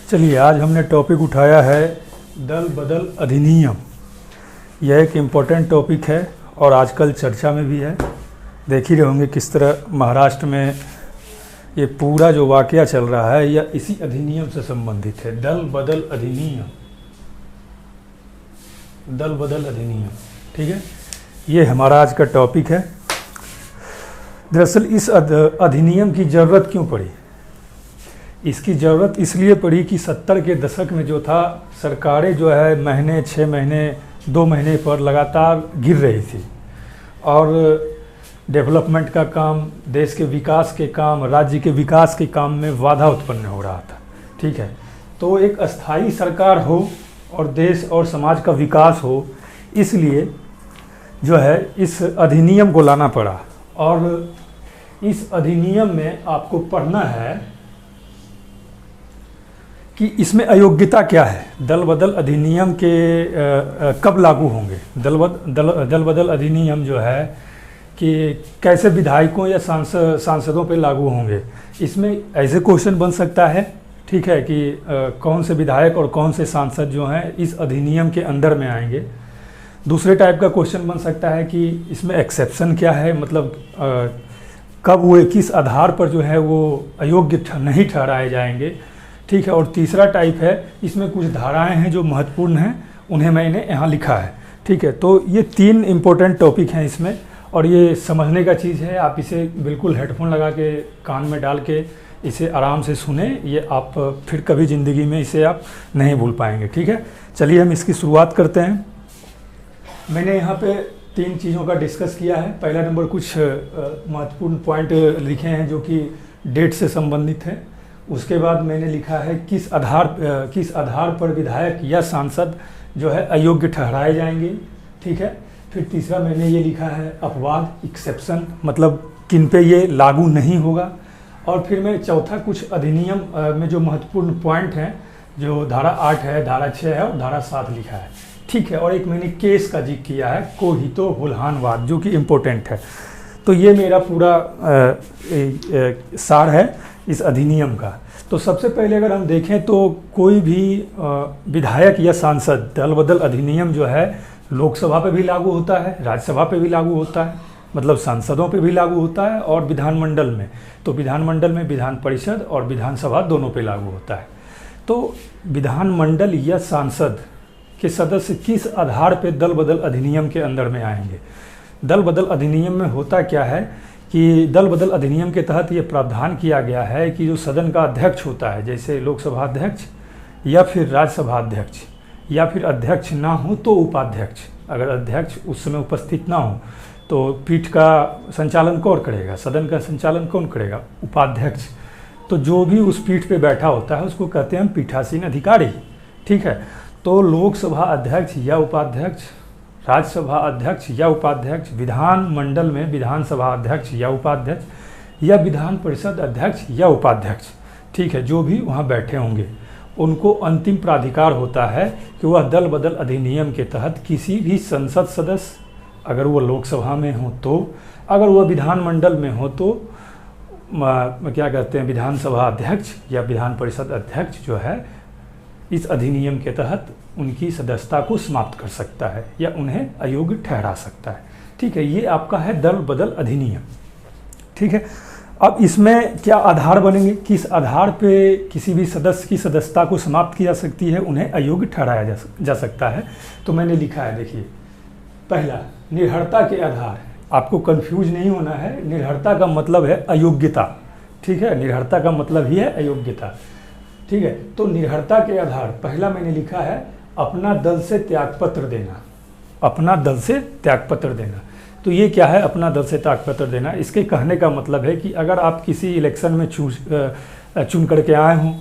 चलिए, आज हमने टॉपिक उठाया है दल बदल अधिनियम। यह एक इम्पोर्टेंट टॉपिक है और आजकल चर्चा में भी है। देख ही रहे होंगे किस तरह महाराष्ट्र में ये पूरा जो वाकया चल रहा है यह इसी अधिनियम से संबंधित है। दल बदल अधिनियम, दल बदल अधिनियम, ठीक है। ये हमारा आज का टॉपिक है। दरअसल इस अधिनियम की ज़रूरत क्यों पड़ी? इसकी ज़रूरत इसलिए पड़ी कि 70 के दशक में जो था, सरकारें जो है महीने 6 महीने 2 महीने पर लगातार गिर रही थी और डेवलपमेंट का काम, देश के विकास के काम, राज्य के विकास के काम में बाधा उत्पन्न हो रहा था, ठीक है। तो एक अस्थाई सरकार हो और देश और समाज का विकास हो, इसलिए जो है इस अधिनियम को लाना पड़ा। और इस अधिनियम में आपको पढ़ना है कि इसमें अयोग्यता क्या है। दल बदल अधिनियम के कब लागू होंगे? दल बदल अधिनियम जो है कि कैसे विधायकों या सांसदों पे लागू होंगे। इसमें ऐसे क्वेश्चन बन सकता है, ठीक है, कि कौन से विधायक और कौन से सांसद जो हैं इस अधिनियम के अंदर में आएंगे। दूसरे टाइप का क्वेश्चन बन सकता है कि इसमें एक्सेप्शन क्या है, मतलब कब वो किस आधार पर जो है वो अयोग्य नहीं ठहराए जाएंगे, ठीक है। और तीसरा टाइप है, इसमें कुछ धाराएं हैं जो महत्वपूर्ण हैं, उन्हें मैंने यहाँ लिखा है, ठीक है। तो ये 3 इम्पोर्टेंट टॉपिक हैं इसमें और ये समझने का चीज़ है। आप इसे बिल्कुल हेडफोन लगा के कान में डाल के इसे आराम से सुने, ये आप फिर कभी ज़िंदगी में इसे आप नहीं भूल पाएंगे, ठीक है। चलिए हम इसकी शुरुआत करते हैं। मैंने यहाँ पे 3 चीज़ों का डिस्कस किया है। पहला नंबर कुछ महत्वपूर्ण पॉइंट लिखे हैं जो कि डेट से संबंधित है। उसके बाद मैंने लिखा है किस आधार पर विधायक या सांसद जो है अयोग्य ठहराए जाएंगे, ठीक है। फिर तीसरा मैंने ये लिखा है अपवाद, एक्सेप्शन, मतलब किन पे ये लागू नहीं होगा। और फिर मैं चौथा कुछ अधिनियम में जो महत्वपूर्ण पॉइंट हैं, जो धारा 8 है, धारा 6 है और धारा 7 लिखा है, ठीक है। और एक मैंने केस का जिक्र किया है, कोहितो हुल्हानवाद, जो कि इम्पोर्टेंट है। तो ये मेरा पूरा सार है इस अधिनियम का। तो सबसे पहले अगर हम देखें तो कोई भी विधायक या सांसद, दल बदल अधिनियम जो है लोकसभा पे भी लागू होता है, राज्यसभा पे भी लागू होता है, मतलब सांसदों पे भी लागू होता है, और विधानमंडल में, तो विधानमंडल में विधान परिषद और विधानसभा दोनों पे लागू होता है। तो विधानमंडल या सांसद के सदस्य किस आधार पे दल बदल अधिनियम के अंदर में आएंगे? दल बदल अधिनियम में होता क्या है कि दल बदल अधिनियम के तहत ये प्रावधान किया गया है कि जो सदन का अध्यक्ष होता है, जैसे लोकसभा अध्यक्ष या फिर राज्यसभा अध्यक्ष, या फिर अध्यक्ष ना हो तो उपाध्यक्ष, अगर अध्यक्ष उस समय उपस्थित ना हो तो पीठ का संचालन कौन करेगा, सदन का संचालन कौन करेगा? उपाध्यक्ष। तो जो भी उस पीठ पे बैठा होता है उसको कहते हैं पीठासीन अधिकारी, ठीक है। तो लोकसभा अध्यक्ष या उपाध्यक्ष, राज्यसभा अध्यक्ष या उपाध्यक्ष, विधानमंडल में विधानसभा अध्यक्ष या उपाध्यक्ष, या विधान परिषद अध्यक्ष या उपाध्यक्ष, ठीक है, जो भी वहाँ बैठे होंगे, उनको अंतिम प्राधिकार होता है कि वह दल बदल अधिनियम के तहत किसी भी संसद सदस्य, अगर वो लोकसभा में हो तो, अगर वह विधानमंडल में हो तो क्या कहते हैं, विधानसभा अध्यक्ष या विधान परिषद अध्यक्ष जो है इस अधिनियम के तहत उनकी सदस्यता को समाप्त कर सकता है या उन्हें अयोग्य ठहरा सकता है, ठीक है। ये आपका है दल बदल अधिनियम, ठीक है। अब इसमें क्या आधार बनेंगे, किस आधार पे किसी भी सदस्य की सदस्यता को समाप्त की जा सकती है, उन्हें अयोग्य ठहराया जा सकता है। तो मैंने लिखा है, देखिए, पहला निर्भरता के आधार। आपको कंफ्यूज नहीं होना है, निर्भरता का मतलब है अयोग्यता, ठीक है। निर्भरता का मतलब ही है अयोग्यता, ठीक है। तो निर्भरता के आधार, पहला मैंने लिखा है अपना दल से त्यागपत्र देना, अपना दल से त्यागपत्र देना। तो ये क्या है अपना दल से त्यागपत्र देना? इसके कहने का मतलब है कि अगर आप किसी इलेक्शन में चुन करके आए हों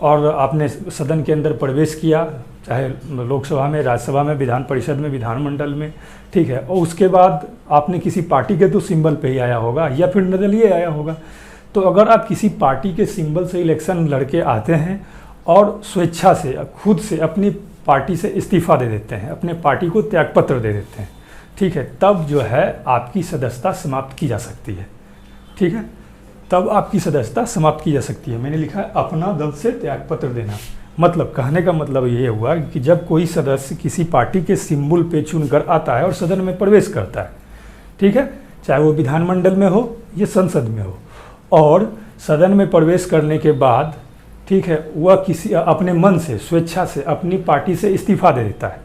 और आपने सदन के अंदर प्रवेश किया, चाहे लोकसभा में, राज्यसभा में, विधान परिषद में, विधानमंडल में, ठीक है, और उसके बाद आपने किसी पार्टी के तो सिंबल पे ही आया होगा या फिर निर्दलीय आया होगा। तो अगर आप किसी पार्टी के सिंबल से इलेक्शन लड़के आते हैं और स्वेच्छा से, खुद से अपनी पार्टी से इस्तीफा दे देते हैं, अपने पार्टी को त्यागपत्र दे देते हैं, ठीक है, तब जो है आपकी सदस्यता समाप्त की जा सकती है, ठीक है। तब आपकी सदस्यता समाप्त की जा सकती है। मैंने लिखा है अपना दल से त्यागपत्र देना। मतलब कहने का मतलब ये हुआ कि जब कोई सदस्य किसी पार्टी के सिंबल पे चुनकर आता है और सदन में प्रवेश करता है, ठीक है, चाहे वो विधानमंडल में हो या संसद में हो, और सदन में प्रवेश करने के बाद, ठीक है, वह किसी अपने मन से स्वेच्छा से अपनी पार्टी से इस्तीफा दे देता है,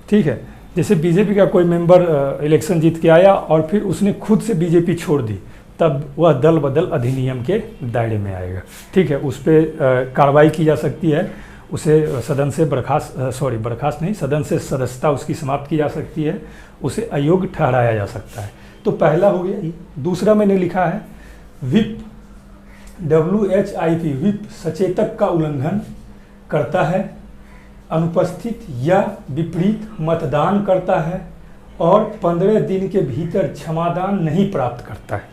ठीक है। जैसे बीजेपी का कोई मेंबर इलेक्शन जीत के आया और फिर उसने खुद से बीजेपी छोड़ दी, तब वह दल बदल अधिनियम के दायरे में आएगा, ठीक है। उस पर कार्रवाई की जा सकती है, उसे सदन से बर्खास्त नहीं, सदन से सदस्यता उसकी समाप्त की जा सकती है, उसे अयोग्य ठहराया जा सकता है। तो पहला हो गया। दूसरा मैंने लिखा है विप, WHIP, विप सचेतक का उल्लंघन करता है, अनुपस्थित या विपरीत मतदान करता है और 15 दिन के भीतर क्षमादान नहीं प्राप्त करता है,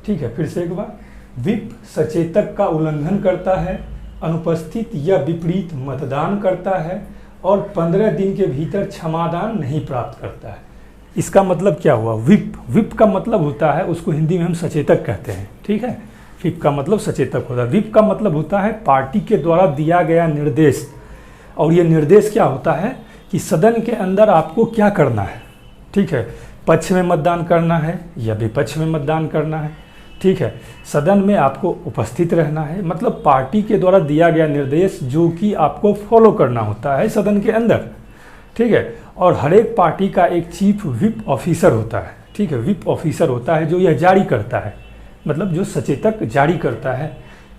ठीक है। फिर से एक बार, विप सचेतक का उल्लंघन करता है, अनुपस्थित या विपरीत मतदान करता है और 15 दिन के भीतर क्षमादान नहीं प्राप्त करता है। इसका मतलब क्या हुआ? विप का मतलब होता है, उसको हिंदी में हम सचेतक कहते हैं, ठीक है। विप का मतलब सचेतक होता है। विप का मतलब होता है पार्टी के द्वारा दिया गया निर्देश, और ये निर्देश क्या होता है कि सदन के अंदर आपको क्या करना है, ठीक है, पक्ष में मतदान करना है या विपक्ष में मतदान करना है, ठीक है, सदन में आपको उपस्थित रहना है, मतलब पार्टी के द्वारा दिया गया निर्देश जो कि आपको फॉलो करना होता है सदन के अंदर, ठीक है। और हर एक पार्टी का एक चीफ विप ऑफिसर होता है, ठीक है, विप ऑफिसर होता है जो यह जारी करता है, मतलब जो सचेतक जारी करता है,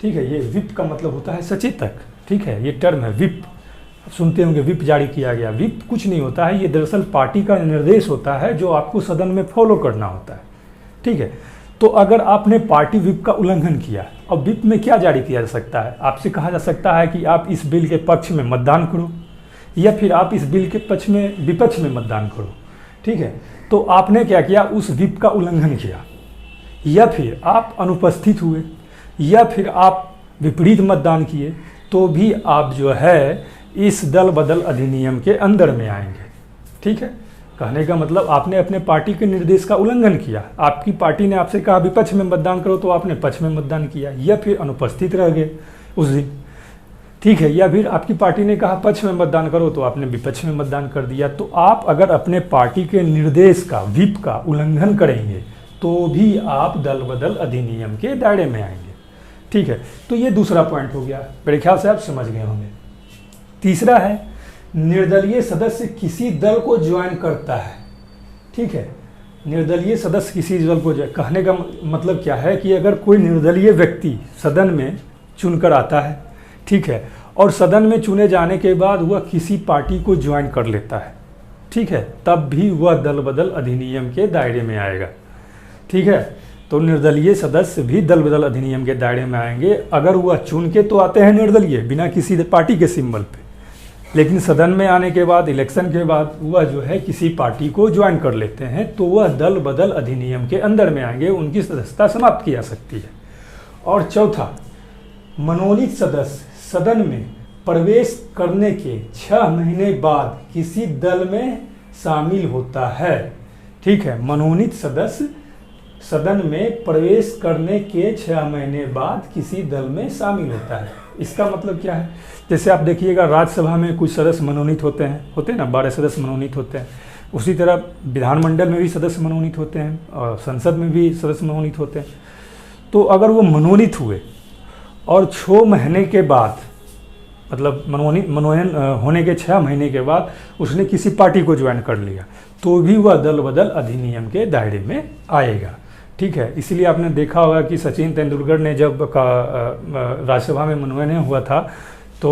ठीक है। ये विप का मतलब होता है सचेतक, ठीक है, ये टर्म है विप। सुनते होंगे विप जारी किया गया, विप कुछ नहीं होता है, ये दरअसल पार्टी का निर्देश होता है जो आपको सदन में फॉलो करना होता है, ठीक है। तो अगर आपने पार्टी विप का उल्लंघन किया, अब विप में क्या जारी किया जा सकता है? आपसे कहा जा सकता है कि आप इस बिल के पक्ष में मतदान करो या फिर आप इस बिल के पक्ष में विपक्ष में मतदान करो, ठीक है। तो आपने क्या किया? उस विप का उल्लंघन किया, या फिर आप अनुपस्थित हुए या फिर आप विपरीत मतदान किए, तो भी आप जो है इस दल बदल अधिनियम के अंदर में आएंगे, ठीक है। कहने का मतलब आपने अपने पार्टी के निर्देश का उल्लंघन किया, आपकी पार्टी ने आपसे कहा विपक्ष में मतदान करो तो आपने पक्ष में मतदान किया, या फिर अनुपस्थित रह गए उस दिन, ठीक है, या फिर आपकी पार्टी ने कहा पक्ष में मतदान करो तो आपने विपक्ष में मतदान कर दिया। तो आप अगर अपने पार्टी के निर्देश का, विप का उल्लंघन करेंगे तो भी आप दल बदल अधिनियम के दायरे में आएंगे, ठीक है। तो ये दूसरा पॉइंट हो गया, मेरे ख्याल से आप समझ गए होंगे। तीसरा है निर्दलीय सदस्य किसी दल को ज्वाइन करता है, ठीक है। निर्दलीय सदस्य किसी दल को कहने का मतलब क्या है कि अगर कोई निर्दलीय व्यक्ति सदन में चुनकर आता है, ठीक है, और सदन में चुने जाने के बाद वह किसी पार्टी को ज्वाइन कर लेता है, ठीक है, तब भी वह दल बदल अधिनियम के दायरे में आएगा, ठीक है। तो निर्दलीय सदस्य भी दल बदल अधिनियम के दायरे में आएंगे अगर वह चुन के तो आते हैं निर्दलीय बिना किसी पार्टी के सिंबल पे, लेकिन सदन में आने के बाद, इलेक्शन के बाद वह जो है किसी पार्टी को ज्वाइन कर लेते हैं, तो वह दल बदल अधिनियम के अंदर में आएंगे, उनकी सदस्यता समाप्त की जा सकती है। और चौथा, मनोनीत सदस्य सदन में प्रवेश करने के 6 महीने बाद किसी दल में शामिल होता है, ठीक है। मनोनीत सदस्य सदन में प्रवेश करने के 6 महीने बाद किसी दल में शामिल होता है। इसका मतलब क्या है? जैसे आप देखिएगा राज्यसभा में कुछ सदस्य मनोनीत होते हैं ना, 12 सदस्य मनोनीत होते हैं। उसी तरह विधानमंडल में भी सदस्य मनोनीत होते हैं और संसद में भी सदस्य मनोनीत होते हैं। तो अगर वो मनोनीत हुए और 6 महीने के बाद, मतलब मनोनयन होने के 6 महीने के बाद उसने किसी पार्टी को ज्वाइन कर लिया, तो भी वह दल बदल अधिनियम के दायरे में आएगा, ठीक है। इसलिए आपने देखा होगा कि सचिन तेंदुलकर ने जब राज्यसभा में मनोनयन हुआ था तो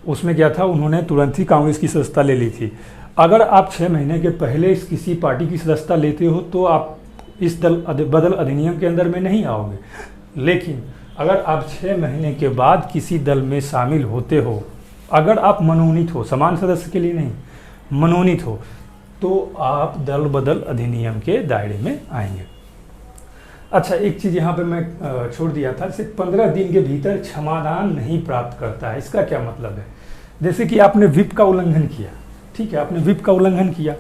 उसमें क्या था, उन्होंने तुरंत ही कांग्रेस की सदस्यता ले ली थी। अगर आप 6 महीने के पहले किसी पार्टी की सदस्यता लेते हो तो आप इस दल बदल अधिनियम के अंदर में नहीं आओगे, लेकिन अगर आप 6 महीने के बाद किसी दल में शामिल होते हो, अगर आप मनोनीत हो, समान सदस्य के लिए नहीं, मनोनीत हो, तो आप दल बदल अधिनियम के दायरे में आएंगे। अच्छा, एक चीज़ यहाँ पे मैं छोड़ दिया था, जैसे 15 दिन के भीतर क्षमादान नहीं प्राप्त करता है। इसका क्या मतलब है? जैसे कि आपने विप का उल्लंघन किया, ठीक है, आपने विप का उल्लंघन किया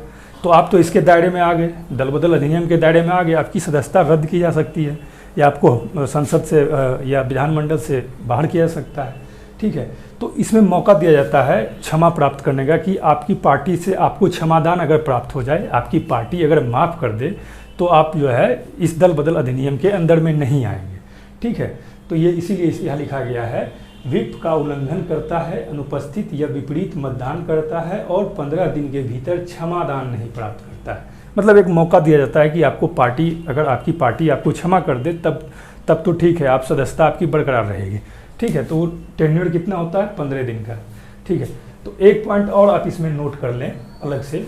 तो आप तो इसके दायरे में आ गए, दल बदल अधिनियम के दायरे में आ गए, आपकी सदस्यता रद्द की जा सकती है या आपको संसद से या विधानमंडल से बाहर किया जा सकता है, ठीक है। तो इसमें मौका दिया जाता है क्षमा प्राप्त करने का, कि आपकी पार्टी से आपको क्षमादान अगर प्राप्त हो जाए, आपकी पार्टी अगर माफ़ कर दे, तो आप जो है इस दल बदल अधिनियम के अंदर में नहीं आएंगे। ठीक है। तो ये इसीलिए यहाँ लिखा गया है, व्हिप का उल्लंघन करता है, अनुपस्थित या विपरीत मतदान करता है और 15 दिन के भीतर क्षमादान नहीं प्राप्त करता है। मतलब एक मौका दिया जाता है कि आपको पार्टी, अगर आपकी पार्टी आपको क्षमा कर दे तब तो ठीक है, आप सदस्यता आपकी बरकरार रहेगी। ठीक है। तो टेन्योर कितना होता है? 15 दिन का। ठीक है। तो एक पॉइंट और आप इसमें नोट कर लें अलग से।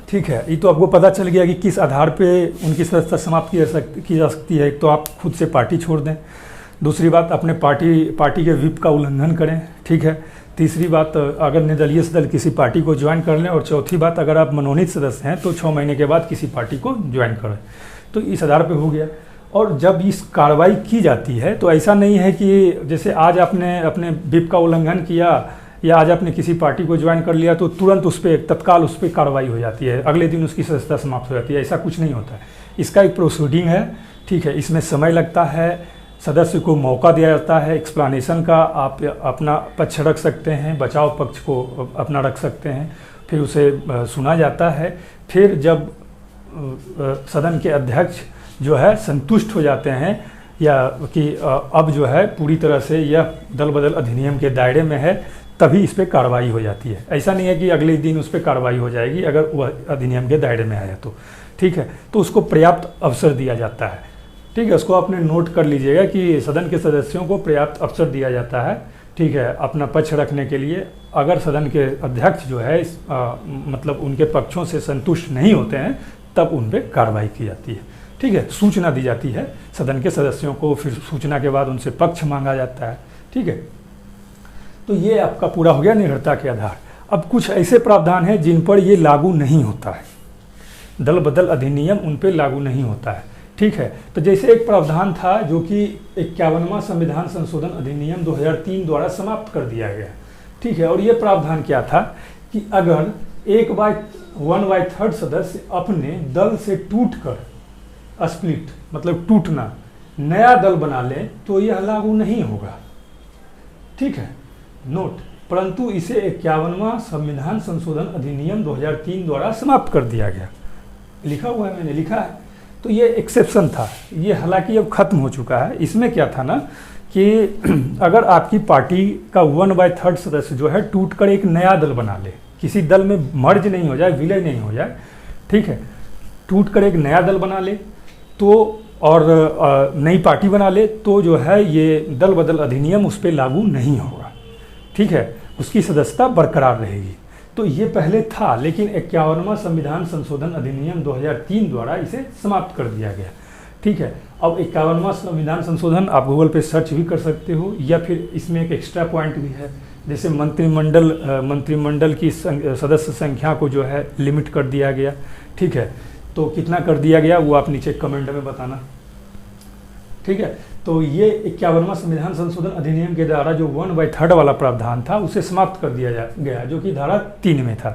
ठीक है। ये तो आपको पता चल गया कि किस आधार पे उनकी सदस्यता समाप्त की जा सकती है। एक तो आप खुद से पार्टी छोड़ दें, दूसरी बात अपने पार्टी के व्हिप का उल्लंघन करें। ठीक है। तीसरी बात, अगर निर्दलीय सदस्य किसी पार्टी को ज्वाइन कर लें, और चौथी बात, अगर आप मनोनीत सदस्य हैं तो 6 महीने के बाद किसी पार्टी को ज्वाइन करें। तो इस आधार पे हो गया। और जब इस कार्रवाई की जाती है तो ऐसा नहीं है कि जैसे आज आपने अपने व्हिप का उल्लंघन किया या आज आपने किसी पार्टी को ज्वाइन कर लिया तो तुरंत उस पर तत्काल उस पर कार्रवाई हो जाती है, अगले दिन उसकी सदस्यता समाप्त हो जाती है। ऐसा कुछ नहीं होता है। इसका एक प्रोसीडिंग है। ठीक है। इसमें समय लगता है, सदस्य को मौका दिया जाता है एक्सप्लानेशन का, आप अपना पक्ष रख सकते हैं, बचाव पक्ष को अपना रख सकते हैं, फिर उसे सुना जाता है। फिर जब सदन के अध्यक्ष जो है संतुष्ट हो जाते हैं या कि अब जो है पूरी तरह से यह दल बदल अधिनियम के दायरे में है, तभी इस पर कार्रवाई हो जाती है। ऐसा नहीं है कि अगले दिन उस पर कार्रवाई हो जाएगी अगर वह अधिनियम के दायरे में आया तो। ठीक है। तो उसको पर्याप्त अवसर दिया जाता है। ठीक है। उसको आपने नोट कर लीजिएगा कि सदन के सदस्यों को पर्याप्त अवसर दिया जाता है। ठीक है। अपना पक्ष रखने के लिए, अगर सदन के अध्यक्ष जो है मतलब उनके पक्षों से संतुष्ट नहीं होते हैं तब उन पर कार्रवाई की जाती है। ठीक है। सूचना दी जाती है सदन के सदस्यों को, फिर सूचना के बाद उनसे पक्ष मांगा जाता है। ठीक है। तो ये आपका पूरा हो गया निर्भरता के आधार। अब कुछ ऐसे प्रावधान हैं जिन पर ये लागू नहीं होता है, दल बदल अधिनियम उन पर लागू नहीं होता है। ठीक है। तो जैसे एक प्रावधान था जो कि 51वां संविधान संशोधन अधिनियम 2003 द्वारा समाप्त कर दिया गया। ठीक है। और ये प्रावधान क्या था कि अगर 1/3 सदस्य अपने दल से टूटकर, स्प्लिट मतलब टूटना, नया दल बना लें तो यह लागू नहीं होगा। ठीक है। नोट, परंतु इसे 51वां संविधान संशोधन अधिनियम 2003 द्वारा समाप्त कर दिया गया। लिखा हुआ है, मैंने लिखा है। तो ये एक्सेप्शन था, ये हालांकि अब खत्म हो चुका है। इसमें क्या था ना कि अगर आपकी पार्टी का 1/3 सदस्य जो है टूटकर एक नया दल बना ले, किसी दल में मर्ज नहीं हो जाए, विलय नहीं हो जाए, ठीक है, टूटकर एक नया दल बना ले तो, और नई पार्टी बना ले, तो जो है ये दल बदल अधिनियम उस पर लागू नहीं होगा। ठीक है। उसकी सदस्यता बरकरार रहेगी। तो ये पहले था, लेकिन 51वां संविधान संशोधन अधिनियम 2003 द्वारा इसे समाप्त कर दिया गया। ठीक है। अब 51वां संविधान संशोधन आप गूगल पे सर्च भी कर सकते हो, या फिर इसमें एक एक्स्ट्रा पॉइंट भी है, जैसे मंत्रिमंडल की सदस्य संख्या को जो है लिमिट कर दिया गया। ठीक है। तो कितना कर दिया गया वो आप नीचे कमेंट में बताना। ठीक है। तो ये 51वां संविधान संशोधन अधिनियम के द्वारा जो 1/3 वाला प्रावधान था उसे समाप्त कर दिया गया, जो कि धारा 3 में था।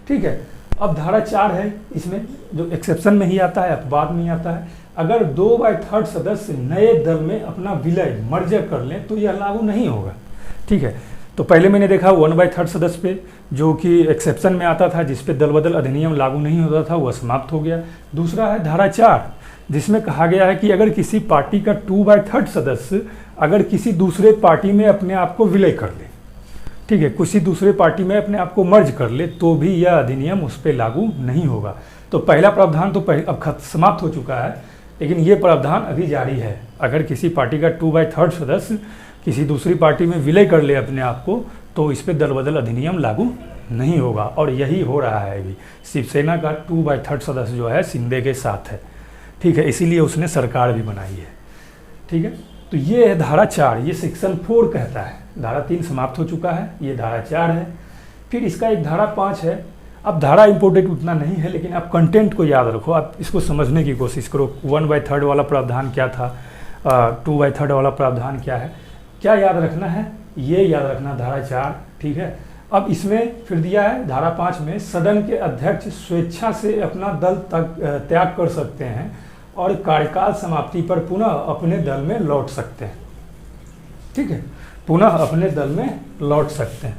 ठीक है। अब धारा 4 है, इसमें जो एक्सेप्शन में ही आता है, अपवाद में ही आता है। अगर 2/3 सदस्य नए दल में अपना विलय मर्जर कर लें तो यह लागू नहीं होगा। ठीक है। तो पहले मैंने देखा 1/3 सदस्य पे, जो कि एक्सेप्शन में आता था, जिस पे दल बदल अधिनियम लागू नहीं होता था, वह समाप्त हो गया। दूसरा है धारा 4, जिसमें कहा गया है कि अगर किसी पार्टी का 2/3 सदस्य अगर किसी दूसरे पार्टी में अपने आप को विलय कर ले, ठीक है, किसी दूसरे पार्टी में अपने आप को मर्ज कर ले, तो भी यह अधिनियम उस पर लागू नहीं होगा। तो पहला प्रावधान तो अब समाप्त हो चुका है, लेकिन ये प्रावधान अभी जारी है। अगर किसी पार्टी का 2/3 सदस्य किसी दूसरी पार्टी में विलय कर ले अपने आप को, तो इस पर दल बदल अधिनियम लागू नहीं होगा। और यही हो रहा है अभी। शिवसेना का 2/3 सदस्य जो है शिंदे के साथ है। ठीक है। इसीलिए उसने सरकार भी बनाई है। ठीक है। तो ये है धारा 4, ये सेक्शन 4 कहता है। धारा 3 समाप्त हो चुका है, ये धारा 4 है। फिर इसका एक धारा 5 है। अब धारा इंपॉर्टेंट उतना नहीं है, लेकिन आप कंटेंट को याद रखो, आप इसको समझने की कोशिश करो। 1/3 वाला प्रावधान क्या था, 2/3 वाला प्रावधान क्या है, क्या याद रखना है, ये याद रखना, धारा 4। ठीक है। अब इसमें फिर दिया है धारा 5 में, सदन के अध्यक्ष स्वेच्छा से अपना दल त्याग कर सकते हैं और कार्यकाल समाप्ति पर पुनः अपने दल में लौट सकते हैं। ठीक है, पुनः अपने दल में लौट सकते हैं।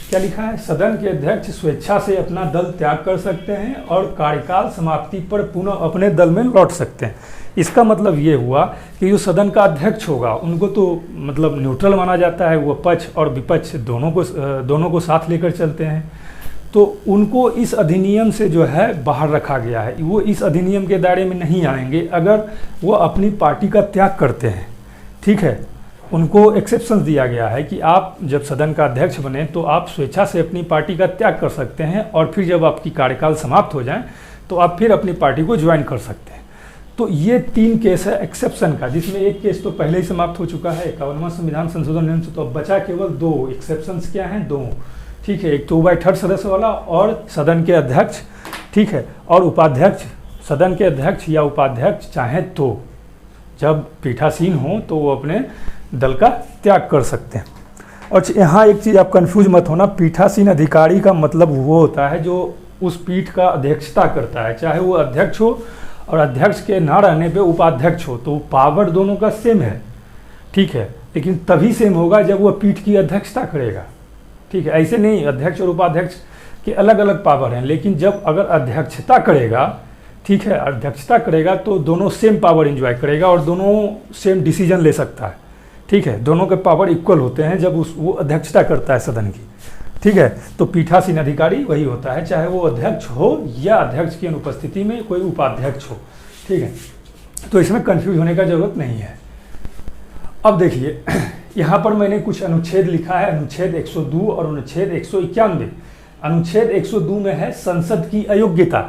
क्या लिखा है? सदन के अध्यक्ष स्वेच्छा से अपना दल त्याग कर सकते हैं और कार्यकाल समाप्ति पर पुनः अपने दल में लौट सकते हैं। इसका मतलब ये हुआ कि जो सदन का अध्यक्ष होगा उनको तो मतलब न्यूट्रल माना जाता है, वो पक्ष और विपक्ष दोनों को साथ लेकर चलते हैं, तो उनको इस अधिनियम से जो है बाहर रखा गया है। वो इस अधिनियम के दायरे में नहीं आएंगे अगर वो अपनी पार्टी का त्याग करते हैं। ठीक है, उनको एक्सेप्शन दिया गया है कि आप जब सदन का अध्यक्ष बने तो आप स्वेच्छा से अपनी पार्टी का त्याग कर सकते हैं और फिर जब आपकी कार्यकाल समाप्त हो जाए तो आप फिर अपनी पार्टी को ज्वाइन कर सकते हैं। तो ये 3 केस है एक्सेप्शन का, जिसमें एक केस तो पहले ही समाप्त हो चुका है 51वां संविधान संशोधन नियम से, तो अब बचा केवल 2 एक्सेप्शंस। क्या हैं? 2। ठीक है, एक 2/3 सदस्य वाला और सदन के अध्यक्ष, ठीक है, और उपाध्यक्ष। सदन के अध्यक्ष या उपाध्यक्ष चाहे तो जब पीठासीन हो तो वो अपने दल का त्याग कर सकते हैं। और यहाँ एक चीज़ आप कंफ्यूज मत होना, पीठासीन अधिकारी का मतलब वो होता है जो उस पीठ का अध्यक्षता करता है, चाहे वो अध्यक्ष हो और अध्यक्ष के ना रहने पे उपाध्यक्ष हो, तो पावर दोनों का सेम है। ठीक है, लेकिन तभी सेम होगा जब वो पीठ की अध्यक्षता करेगा। ठीक है, ऐसे नहीं अध्यक्ष और उपाध्यक्ष के अलग अलग पावर हैं, लेकिन जब अगर अध्यक्षता करेगा, ठीक है, अध्यक्षता करेगा तो दोनों सेम पावर एंजॉय करेगा और दोनों सेम डिसीजन ले सकता है। ठीक है, दोनों के पावर इक्वल होते हैं जब वो अध्यक्षता करता है सदन की। ठीक है, तो पीठासीन अधिकारी वही होता है, चाहे वो अध्यक्ष हो या अध्यक्ष की अनुपस्थिति में कोई उपाध्यक्ष हो। ठीक है, तो इसमें कंफ्यूज होने का जरूरत नहीं है। अब देखिए यहाँ पर मैंने कुछ अनुच्छेद लिखा है, अनुच्छेद 102 और अनुच्छेद 191। अनुच्छेद 102 में है संसद की अयोग्यता।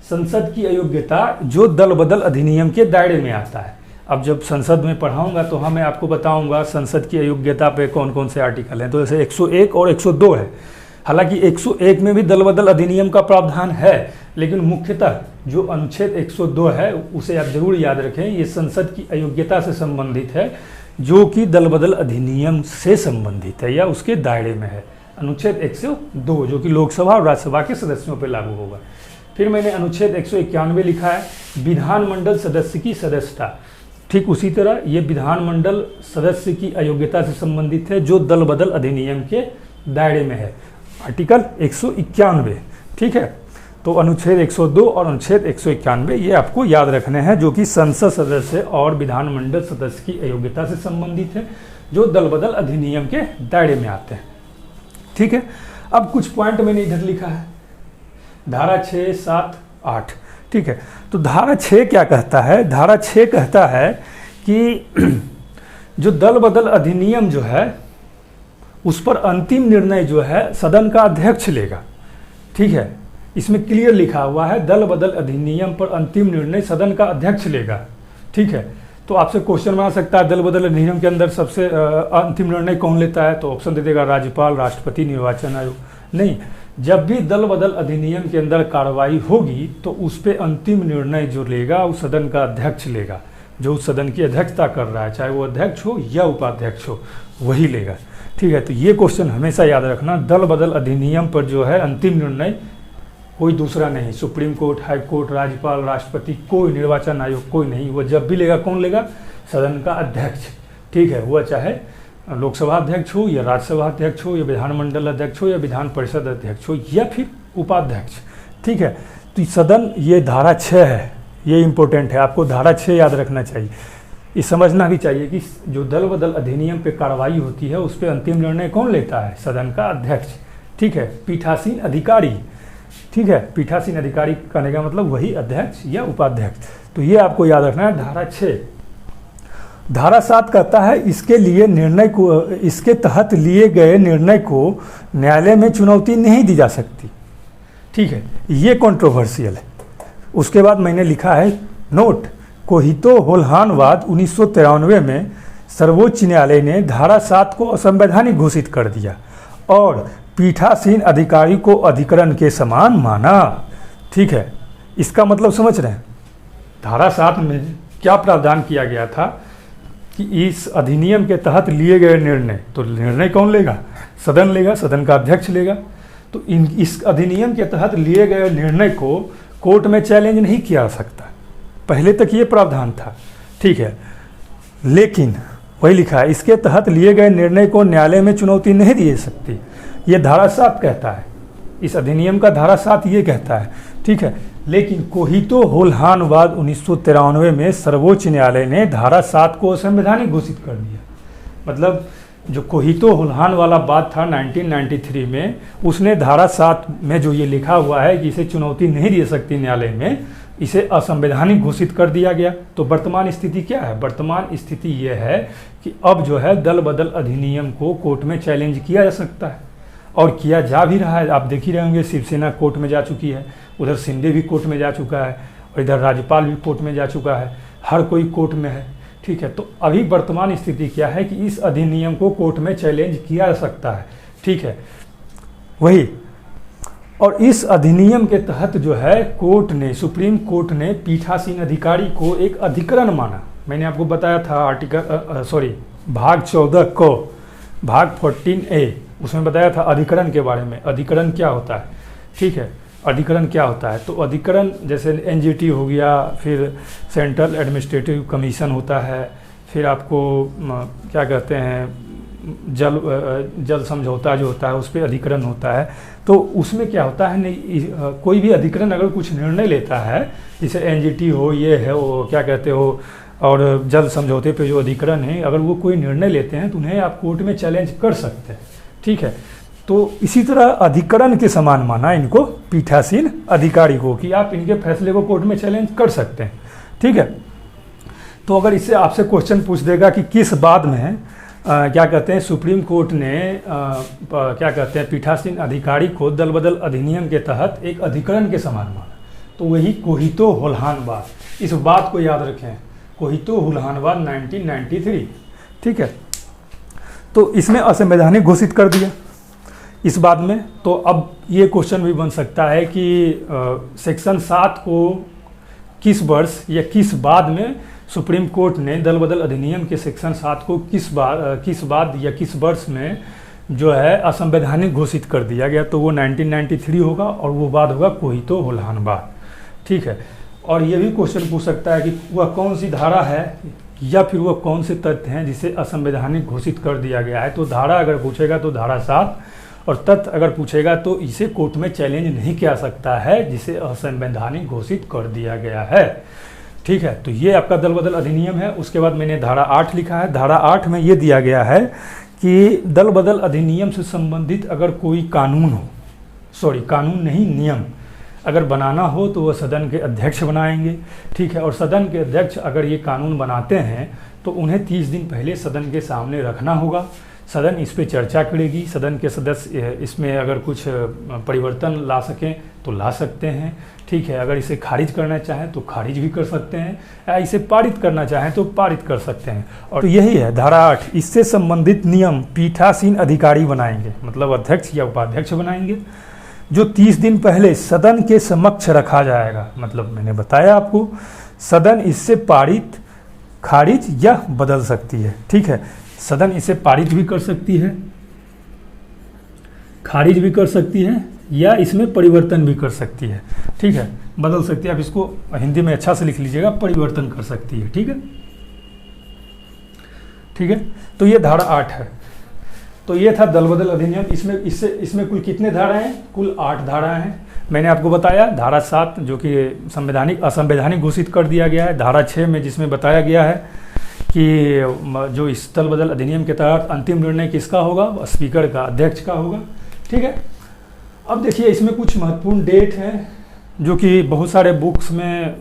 संसद की अयोग्यता जो दल बदल अधिनियम के दायरे में आता है। अब जब संसद में पढ़ाऊंगा तो मैं आपको बताऊंगा संसद की अयोग्यता पे कौन कौन से आर्टिकल हैं। तो जैसे 101 और 102 है। हालांकि 101 में भी दल बदल अधिनियम का प्रावधान है, लेकिन मुख्यतः जो अनुच्छेद 102 है उसे आप जरूर याद रखें। ये संसद की अयोग्यता से संबंधित है, जो कि दल बदल अधिनियम से संबंधित है या उसके दायरे में है। अनुच्छेद 102 जो कि लोकसभा और राज्यसभा के सदस्यों पर लागू होगा। फिर मैंने अनुच्छेद 191 लिखा है, विधानमंडल सदस्य की सदस्यता। ठीक उसी तरह ये विधानमंडल सदस्य की अयोग्यता से संबंधित है, जो दल बदल अधिनियम के दायरे में है, आर्टिकल 191। ठीक है, तो अनुच्छेद 102 और अनुच्छेद 191 ये आपको याद रखने हैं, जो कि संसद सदस्य और विधानमंडल सदस्य की अयोग्यता से संबंधित है, जो दल बदल अधिनियम के दायरे में आते हैं। ठीक है, अब कुछ पॉइंट मैंने इधर लिखा है, धारा 6, 7, 8। ठीक है, तो धारा 6 क्या कहता है? धारा 6 कहता है कि जो दल बदल अधिनियम जो है उस पर अंतिम निर्णय जो है सदन का अध्यक्ष लेगा। ठीक है, इसमें क्लियर लिखा हुआ है, दल बदल अधिनियम पर अंतिम निर्णय सदन का अध्यक्ष लेगा। ठीक है, तो आपसे क्वेश्चन बना सकता है, दल बदल अधिनियम के अंदर सबसे अंतिम निर्णय कौन लेता है? तो ऑप्शन दे देगा राज्यपाल, राष्ट्रपति, निर्वाचन आयोग। नहीं, जब भी दल बदल अधिनियम के अंदर कार्रवाई होगी तो उस पर अंतिम निर्णय जो लेगा वो सदन का अध्यक्ष लेगा, जो उस सदन की अध्यक्षता कर रहा है, चाहे वो अध्यक्ष हो या उपाध्यक्ष हो, वही लेगा। ठीक है, तो ये क्वेश्चन हमेशा याद रखना, दल बदल अधिनियम पर जो है अंतिम निर्णय कोई दूसरा नहीं, सुप्रीम कोर्ट, हाई कोर्ट, राज्यपाल, राष्ट्रपति, कोई, निर्वाचन आयोग, कोई नहीं। वो जब भी लेगा कौन लेगा? सदन का अध्यक्ष। ठीक है, वह चाहे लोकसभा अध्यक्ष हो या राज्यसभा अध्यक्ष हो या विधानमंडल अध्यक्ष हो या विधान परिषद अध्यक्ष हो या फिर उपाध्यक्ष। ठीक है, तो सदन, ये धारा 6 है, ये इंपॉर्टेंट है, आपको धारा 6 याद रखना चाहिए। ये समझना भी चाहिए कि जो दल बदल अधिनियम पे कार्रवाई होती है उस पर अंतिम निर्णय कौन लेता है? सदन का अध्यक्ष। ठीक है, पीठासीन अधिकारी। ठीक है, पीठासीन अधिकारी कहने का मतलब वही अध्यक्ष या उपाध्यक्ष। तो ये आपको याद रखना है, धारा 6। धारा 7 कहता है, इसके लिए निर्णय को, इसके तहत लिए गए निर्णय को न्यायालय में चुनौती नहीं दी जा सकती। ठीक है, ये कंट्रोवर्शियल है। उसके बाद मैंने लिखा है नोट, कोहितो होल्हानवाद 1993 में सर्वोच्च न्यायालय ने धारा 7 को असंवैधानिक घोषित कर दिया और पीठासीन अधिकारी को अधिकरण के समान माना। ठीक है, इसका मतलब समझ रहे हैं, धारा 7 में क्या प्रावधान किया गया था कि इस अधिनियम के तहत लिए गए निर्णय, तो निर्णय कौन लेगा? सदन लेगा, सदन का अध्यक्ष लेगा। तो इस अधिनियम के तहत लिए गए निर्णय को कोर्ट में चैलेंज नहीं किया जा सकता। पहले तक ये प्रावधान था। ठीक है, लेकिन वही लिखा है, इसके तहत लिए गए निर्णय को न्यायालय में चुनौती नहीं दी सकती। ये धारा 7 कहता है, इस अधिनियम का धारा 7 ये कहता है, ठीक है। लेकिन कोहितो होल्हानवाद 1993 में सर्वोच्च न्यायालय ने धारा 7 को असंवैधानिक घोषित कर दिया। मतलब जो कोहितो होल्हान वाला बात था 1993 में, उसने धारा 7 में जो ये लिखा हुआ है कि इसे चुनौती नहीं दे सकती न्यायालय में, इसे असंवैधानिक घोषित कर दिया गया। तो वर्तमान स्थिति क्या है? वर्तमान स्थिति ये है कि अब जो है दल बदल अधिनियम को कोर्ट में चैलेंज किया जा सकता है और किया जा भी रहा है। आप देख ही रहे होंगे, शिवसेना कोर्ट में जा चुकी है, उधर शिंदे भी कोर्ट में जा चुका है और इधर राज्यपाल भी कोर्ट में जा चुका है, हर कोई कोर्ट में है, ठीक है। तो अभी वर्तमान स्थिति क्या है कि इस अधिनियम को कोर्ट में चैलेंज किया जा सकता है, ठीक है। वही, और इस अधिनियम के तहत जो है कोर्ट ने, सुप्रीम कोर्ट ने पीठासीन अधिकारी को एक अधिकरण माना। मैंने आपको बताया था भाग 14 को, भाग 14A, उसमें बताया था अधिकरण के बारे में। अधिकरण क्या होता है, ठीक है, अधिकरण क्या होता है? तो अधिकरण जैसे एनजीटी हो गया, फिर सेंट्रल एडमिनिस्ट्रेटिव कमीशन होता है, फिर आपको क्या कहते हैं जल समझौता जो होता है उस पर अधिकरण होता है। तो उसमें क्या होता है, नहीं कोई भी अधिकरण अगर कुछ निर्णय लेता है, जैसे एनजीटी हो, ये है वो क्या कहते हो, और जल समझौते पे जो अधिकरण है, अगर वो कोई निर्णय लेते हैं तो उन्हें आप कोर्ट में चैलेंज कर सकते हैं, ठीक है। तो इसी तरह अधिकरण के समान माना इनको, पीठासीन अधिकारी को, कि आप इनके फैसले को कोर्ट में चैलेंज कर सकते हैं, ठीक है। तो अगर इससे आपसे क्वेश्चन पूछ देगा कि किस बात में क्या कहते हैं सुप्रीम कोर्ट ने क्या कहते हैं पीठासीन अधिकारी को दल बदल अधिनियम के तहत एक अधिकरण के समान माना, तो वही कोहितो होल्हानवाद, इस बात को याद रखें, कोहितो होल्हानवाद 1993, ठीक है। तो इसमें असंवैधानिक घोषित कर दिया इस बात में। तो अब ये क्वेश्चन भी बन सकता है कि सेक्शन 7 को किस वर्ष या किस बाद में सुप्रीम कोर्ट ने दल बदल अधिनियम के सेक्शन 7 को किस बाद या किस वर्ष में जो है असंवैधानिक घोषित कर दिया गया? तो वो 1993 होगा और वो बाद होगा कोहितो होल्हानवाद, ठीक है। और ये भी क्वेश्चन पूछ सकता है कि वह कौन सी धारा है या फिर वह कौन से तथ्य हैं जिसे असंवैधानिक घोषित कर दिया गया है। तो धारा अगर पूछेगा तो धारा 7, और तथ्य अगर पूछेगा तो इसे कोर्ट में चैलेंज नहीं किया सकता है जिसे असंवैधानिक घोषित कर दिया गया है, ठीक है। तो ये आपका दल बदल अधिनियम है। उसके बाद मैंने धारा 8 लिखा है। धारा 8 में ये दिया गया है कि दल बदल अधिनियम से संबंधित अगर कोई कानून हो, कानून नहीं नियम अगर बनाना हो तो वह सदन के अध्यक्ष बनाएंगे, ठीक है। और सदन के अध्यक्ष अगर ये कानून बनाते हैं तो उन्हें 30 दिन पहले सदन के सामने रखना होगा। सदन इस पे चर्चा करेगी, सदन के सदस्य इसमें अगर कुछ परिवर्तन ला सकें तो ला सकते हैं, ठीक है। अगर इसे खारिज करना चाहें तो खारिज भी कर सकते हैं, या इसे पारित करना चाहें तो पारित कर सकते हैं। और तो यही है धारा 8, इससे संबंधित नियम पीठासीन अधिकारी बनाएंगे, मतलब अध्यक्ष या उपाध्यक्ष बनाएंगे, जो 30 दिन पहले सदन के समक्ष रखा जाएगा। मतलब मैंने बताया आपको, सदन इससे पारित, खारिज या बदल सकती है, ठीक है। सदन इसे पारित भी कर सकती है, खारिज भी कर सकती है, या इसमें परिवर्तन भी कर सकती है, ठीक है। बदल सकती है, आप इसको हिंदी में अच्छा से लिख लीजिएगा, परिवर्तन कर सकती है, ठीक है, ठीक है। तो ये धारा 8 है। तो ये था दल बदल अधिनियम। इसमें कुल कितने धाराएं हैं? कुल 8 धाराएं हैं। मैंने आपको बताया धारा 7 जो कि असंवैधानिक घोषित कर दिया गया है। धारा 6 में जिसमें बताया गया है कि जो इस दल बदल अधिनियम के तहत अंतिम निर्णय किसका होगा? स्पीकर का, अध्यक्ष का होगा, ठीक है। अब देखिए इसमें कुछ महत्वपूर्ण डेट हैं जो कि बहुत सारे बुक्स में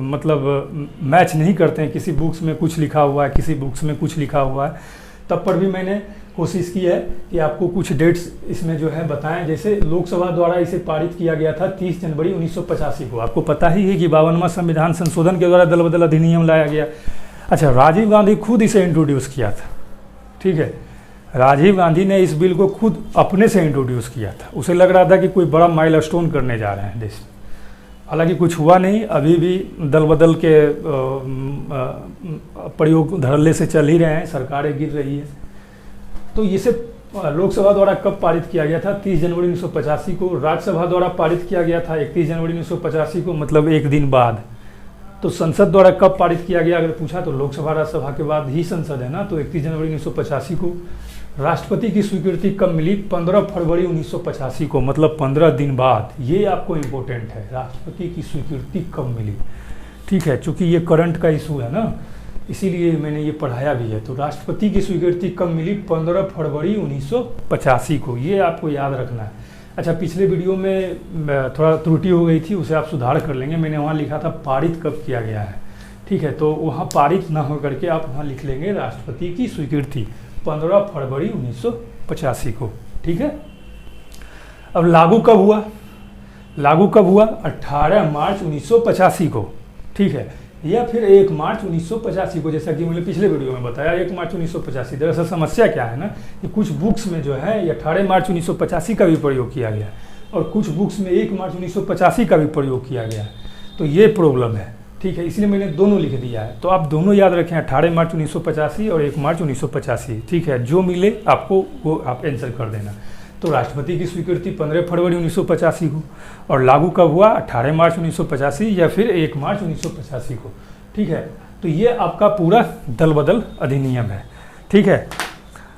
मतलब मैच नहीं करते हैं। किसी बुक्स में कुछ लिखा हुआ है, किसी बुक्स में कुछ लिखा हुआ है। तब पर भी मैंने कोशिश की है कि आपको कुछ डेट्स इसमें जो है बताएं। जैसे लोकसभा द्वारा इसे पारित किया गया था 30 जनवरी 1985 को। आपको पता ही है कि 52वां संविधान संशोधन के द्वारा दल बदल अधिनियम लाया गया। अच्छा, राजीव गांधी खुद इसे इंट्रोड्यूस किया था, ठीक है। राजीव गांधी ने इस बिल को खुद अपने से इंट्रोड्यूस किया था। उसे लग रहा था कि कोई बड़ा माइलस्टोन करने जा रहे हैं देश में। हालांकि कुछ हुआ नहीं, अभी भी दल बदल के प्रयोग धड़ल्ले से चल ही रहे हैं, सरकारें गिर रही है। तो इसे लोकसभा द्वारा कब पारित किया गया था? 30 जनवरी 1985 को। राज्यसभा द्वारा पारित किया गया था 31 जनवरी 1985 को, मतलब एक दिन बाद, तो संसद द्वारा कब पारित किया गया अगर पूछा तो लोकसभा राज्यसभा के बाद ही संसद है ना। तो 31 जनवरी 1985 को। राष्ट्रपति की स्वीकृति कब मिली? 15 फरवरी 1985 को, मतलब 15 दिन बाद। ये आपको इम्पोर्टेंट है, राष्ट्रपति की स्वीकृति कब मिली। ठीक है, चूंकि ये करंट का इशू है ना, इसीलिए मैंने ये पढ़ाया भी है। तो राष्ट्रपति की स्वीकृति कब मिली? 15 फरवरी 1985 को। ये आपको याद रखना है। अच्छा, पिछले वीडियो में थोड़ा त्रुटि हो गई थी, उसे आप सुधार कर लेंगे। मैंने वहाँ लिखा था पारित कब किया गया है। ठीक है, तो वहाँ पारित ना हो करके आप वहाँ लिख लेंगे राष्ट्रपति की स्वीकृति 15 फरवरी 1985 को। ठीक है, अब लागू कब हुआ? लागू कब हुआ? 18 मार्च 1985 को। ठीक है, या फिर 1 मार्च 1985 को, जैसा कि मैंने पिछले वीडियो में बताया 1 मार्च 1985। दरअसल समस्या क्या है ना कि कुछ बुक्स में जो है ये 18 मार्च 1985 का भी प्रयोग किया गया और कुछ बुक्स में 1 मार्च 1985 का भी प्रयोग किया गया है। तो ये प्रॉब्लम है। ठीक है, इसलिए मैंने दोनों लिख दिया है। तो आप दोनों याद रखें, 18 मार्च 1985 और 1 मार्च 1985। ठीक है, जो मिले आपको वो आप आंसर कर देना। तो राष्ट्रपति की स्वीकृति 15 फरवरी 1985 को और लागू कब हुआ? 18 मार्च 1985 या फिर 1 मार्च 1985 को। ठीक है, तो ये आपका पूरा दल बदल अधिनियम है। ठीक है,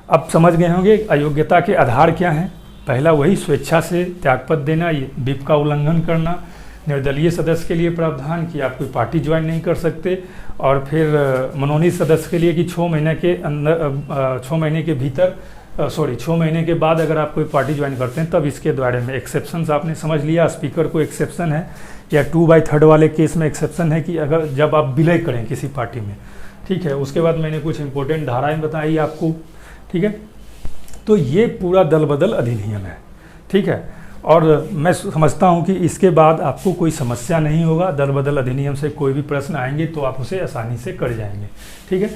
अब समझ गए होंगे अयोग्यता के आधार क्या हैं। पहला वही स्वेच्छा से त्यागपत्र देना, ये व्हिप का उल्लंघन करना, निर्दलीय सदस्य के लिए प्रावधान कि आप कोई पार्टी ज्वाइन नहीं कर सकते, और फिर मनोनीत सदस्य के लिए कि 6 महीने के अंदर 6 महीने के भीतर 6 महीने के बाद अगर आप कोई पार्टी ज्वाइन करते हैं तब इसके दायरे में। एक्सेप्शंस आपने समझ लिया, स्पीकर को एक्सेप्शन है, या 2/3 वाले केस में एक्सेप्शन है कि अगर जब आप विलय करें किसी पार्टी में। ठीक है, उसके बाद मैंने कुछ इंपॉर्टेंट धाराएं बताई आपको। ठीक है, तो ये पूरा दल बदल अधिनियम है। ठीक है, और मैं समझता हूँ कि इसके बाद आपको कोई समस्या नहीं होगा। दल बदल अधिनियम से कोई भी प्रश्न आएंगे तो आप उसे आसानी से कर जाएंगे। ठीक है,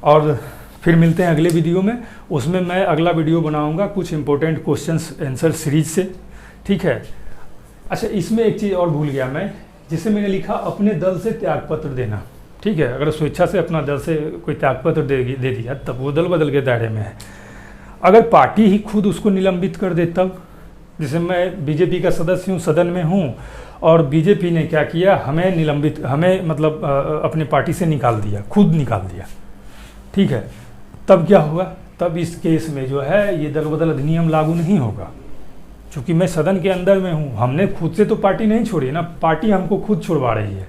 और फिर मिलते हैं अगले वीडियो में। उसमें मैं अगला वीडियो बनाऊंगा कुछ इंपॉर्टेंट क्वेश्चंस आंसर सीरीज से। ठीक है, अच्छा इसमें एक चीज़ और भूल गया मैं, जिसे मैंने लिखा अपने दल से त्यागपत्र देना। ठीक है, अगर स्वेच्छा से अपना दल से कोई त्यागपत्र दे दिया तब वो दल बदल के दायरे में है। अगर पार्टी ही खुद उसको निलंबित कर दे तब, जैसे मैं बीजेपी का सदस्य हूँ, सदन में हूँ, और बीजेपी ने क्या किया, हमें मतलब अपने पार्टी से निकाल दिया, खुद निकाल दिया। ठीक है, तब क्या होगा? तब इस केस में जो है ये दल बदल अधिनियम लागू नहीं होगा, क्योंकि मैं सदन के अंदर में हूँ। हमने खुद से तो पार्टी नहीं छोड़ी ना, पार्टी हमको खुद छुड़वा रही है।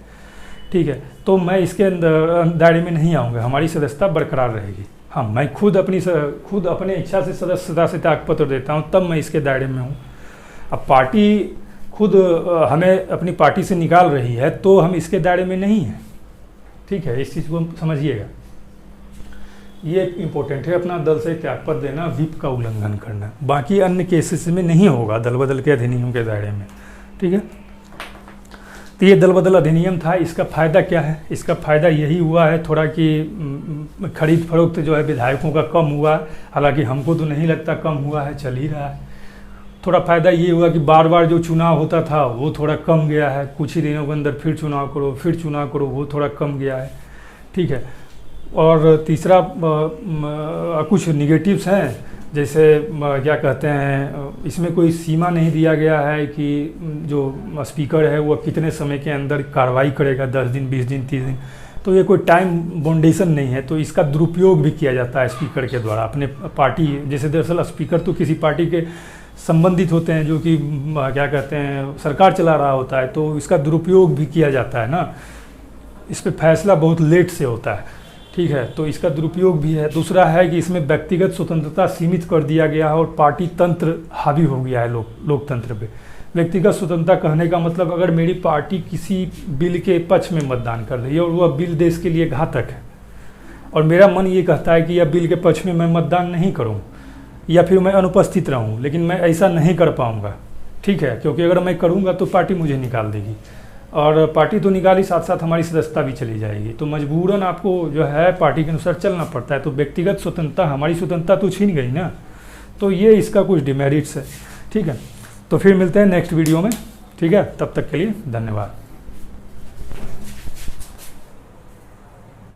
ठीक है, तो मैं इसके अंदर दायरे में नहीं आऊँगा, हमारी सदस्यता बरकरार रहेगी। हाँ, मैं खुद अपने इच्छा से सदस्यता से त्यागपत्र देता हूँ, तब मैं इसके दायरे में हूँ। अब पार्टी खुद हमें अपनी पार्टी से निकाल रही है तो हम इसके दायरे में नहीं हैं। ठीक है, इस चीज़ को समझिएगा, ये इम्पोर्टेंट है। अपना दल से त्यागपत्र देना, व्हिप का उल्लंघन करना, बाकी अन्य केसेस में नहीं होगा दल बदल के अधिनियम के दायरे में। ठीक है, तो ये दल बदल अधिनियम था। इसका फ़ायदा क्या है? इसका फ़ायदा यही हुआ है थोड़ा कि खरीद फरोख्त जो है विधायकों का कम हुआ। हालांकि हमको तो नहीं लगता कम हुआ है, चल ही रहा है। थोड़ा फ़ायदा ये हुआ कि बार बार जो चुनाव होता था वो थोड़ा कम गया है। कुछ ही दिनों के अंदर फिर चुनाव करो, फिर चुनाव करो, वो थोड़ा कम गया है। ठीक है, और तीसरा कुछ निगेटिव्स हैं, जैसे क्या कहते हैं, इसमें कोई सीमा नहीं दिया गया है कि जो स्पीकर है वो कितने समय के अंदर कार्रवाई करेगा, 10 दिन, 20 दिन, 30 दिन। तो ये कोई टाइम बाउंडेशन नहीं है, तो इसका दुरुपयोग भी किया जाता है स्पीकर के द्वारा अपने पार्टी। जैसे दरअसल स्पीकर तो किसी पार्टी के संबंधित होते हैं जो कि क्या कहते हैं सरकार चला रहा होता है, तो इसका दुरुपयोग भी किया जाता है ना। इस पर फैसला बहुत लेट से होता है। ठीक है, तो इसका दुरुपयोग भी है। दूसरा है कि इसमें व्यक्तिगत स्वतंत्रता सीमित कर दिया गया है और पार्टी तंत्र हावी हो गया है लोकतंत्र पे। व्यक्तिगत स्वतंत्रता कहने का मतलब, अगर मेरी पार्टी किसी बिल के पक्ष में मतदान कर रही है और वह बिल देश के लिए घातक है और मेरा मन ये कहता है कि यह बिल के पक्ष में मैं मतदान नहीं करूँ या फिर मैं अनुपस्थित रहूँ, लेकिन मैं ऐसा नहीं कर पाऊँगा। ठीक है, क्योंकि अगर मैं करूँगा तो पार्टी मुझे निकाल देगी, और पार्टी तो निकाली, साथ साथ हमारी सदस्यता भी चली जाएगी। तो मजबूरन आपको जो है पार्टी के अनुसार चलना पड़ता है। तो व्यक्तिगत स्वतंत्रता, हमारी स्वतंत्रता तो छीन गई ना। तो ये इसका कुछ डिमेरिट्स है। ठीक है, तो फिर मिलते हैं नेक्स्ट वीडियो में। ठीक है, तब तक के लिए धन्यवाद।